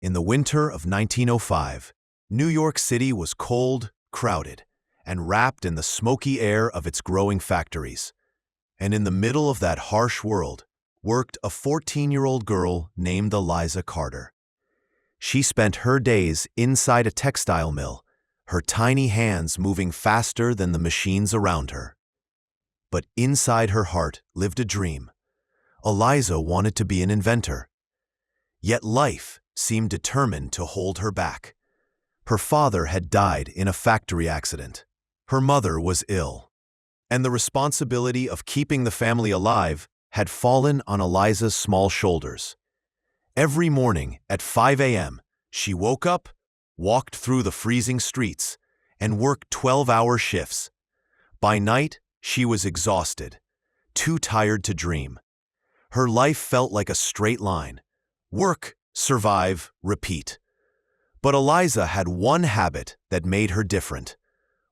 In the winter of 1905, New York City was cold, crowded, and wrapped in the smoky air of its growing factories. And in the middle of that harsh world worked a 14-year-old girl named Eliza Carter. She spent her days inside a textile mill, her tiny hands moving faster than the machines around her. But inside her heart lived a dream. Eliza wanted to be an inventor. Yet life seemed determined to hold her back. Her father had died in a factory accident. Her mother was ill. And the responsibility of keeping the family alive had fallen on Eliza's small shoulders. Every morning at 5 a.m., she woke up, walked through the freezing streets, and worked 12-hour shifts. By night, she was exhausted, too tired to dream. Her life felt like a straight line. Work, survive, repeat. But Eliza had one habit that made her different.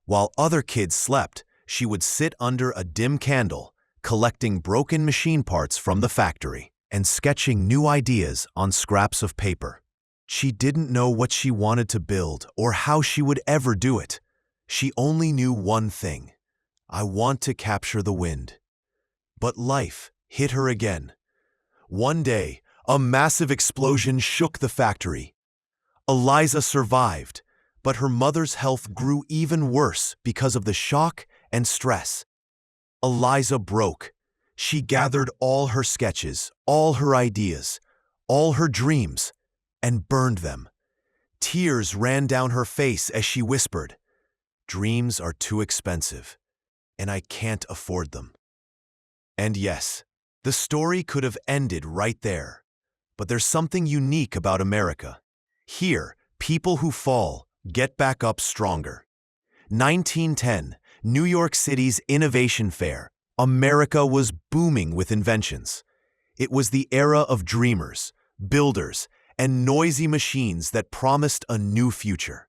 While other kids slept, she would sit under a dim candle, collecting broken machine parts from the factory and sketching new ideas on scraps of paper. She didn't know what she wanted to build or how she would ever do it. She only knew one thing: I want to capture the wind. But life hit her again. One day, a massive explosion shook the factory. Eliza survived, but her mother's health grew even worse because of the shock and stress. Eliza broke. She gathered all her sketches, all her ideas, all her dreams, and burned them. Tears ran down her face as she whispered, "Dreams are too expensive, and I can't afford them." And yes, the story could have ended right there. But there's something unique about America. Here, people who fall get back up stronger. 1910, New York City's Innovation Fair. America was booming with inventions. It was the era of dreamers, builders, and noisy machines that promised a new future.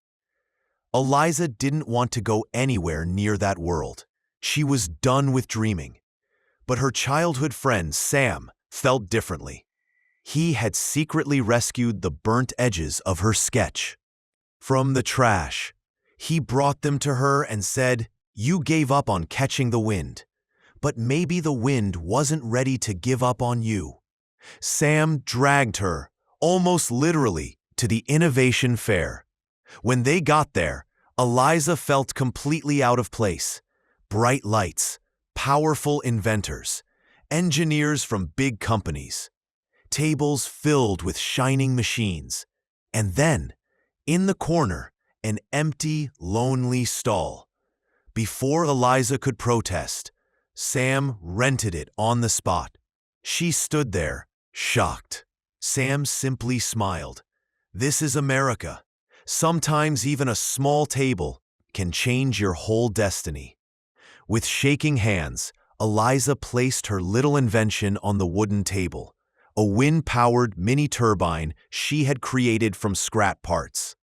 Eliza didn't want to go anywhere near that world. She was done with dreaming. But her childhood friend, Sam, felt differently. He had secretly rescued the burnt edges of her sketch. From the trash, he brought them to her and said, "You gave up on catching the wind, but maybe the wind wasn't ready to give up on you." Sam dragged her, almost literally, to the Innovation Fair. When they got there, Eliza felt completely out of place. Bright lights, powerful inventors, engineers from big companies, tables filled with shining machines, and then, in the corner, an empty, lonely stall. Before Eliza could protest, Sam rented it on the spot. She stood there, shocked. Sam simply smiled. This is America. Sometimes even a small table can change your whole destiny. With shaking hands, Eliza placed her little invention on the wooden table, a wind-powered mini turbine she had created from scrap parts.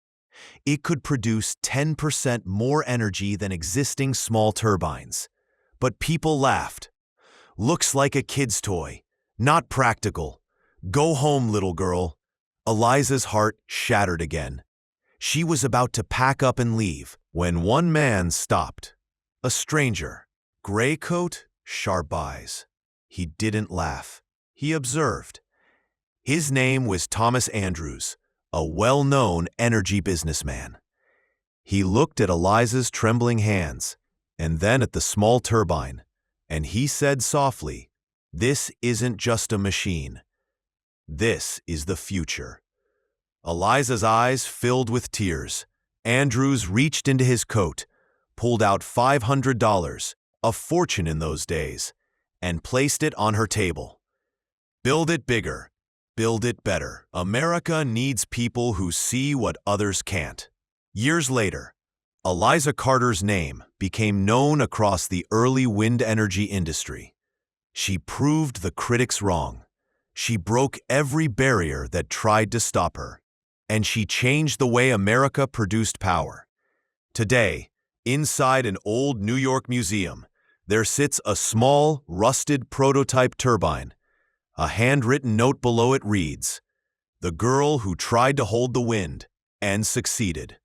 It could produce 10% more energy than existing small turbines. But people laughed. "Looks like a kid's toy. Not practical. Go home, little girl." Eliza's heart shattered again. She was about to pack up and leave when one man stopped. A stranger. Gray coat, sharp eyes. He didn't laugh. He observed. His name was Thomas Andrews, a well-known energy businessman. He looked at Eliza's trembling hands, and then at the small turbine, and he said softly, "This isn't just a machine. This is the future." Eliza's eyes filled with tears. Andrews reached into his coat, pulled out $500, a fortune in those days, and placed it on her table. "Build it bigger. Build it better. America needs people who see what others can't." Years later, Eliza Carter's name became known across the early wind energy industry. She proved the critics wrong. She broke every barrier that tried to stop her. And she changed the way America produced power. Today, inside an old New York museum, there sits a small, rusted prototype turbine. A handwritten note below it reads, The girl who tried to hold the wind and succeeded.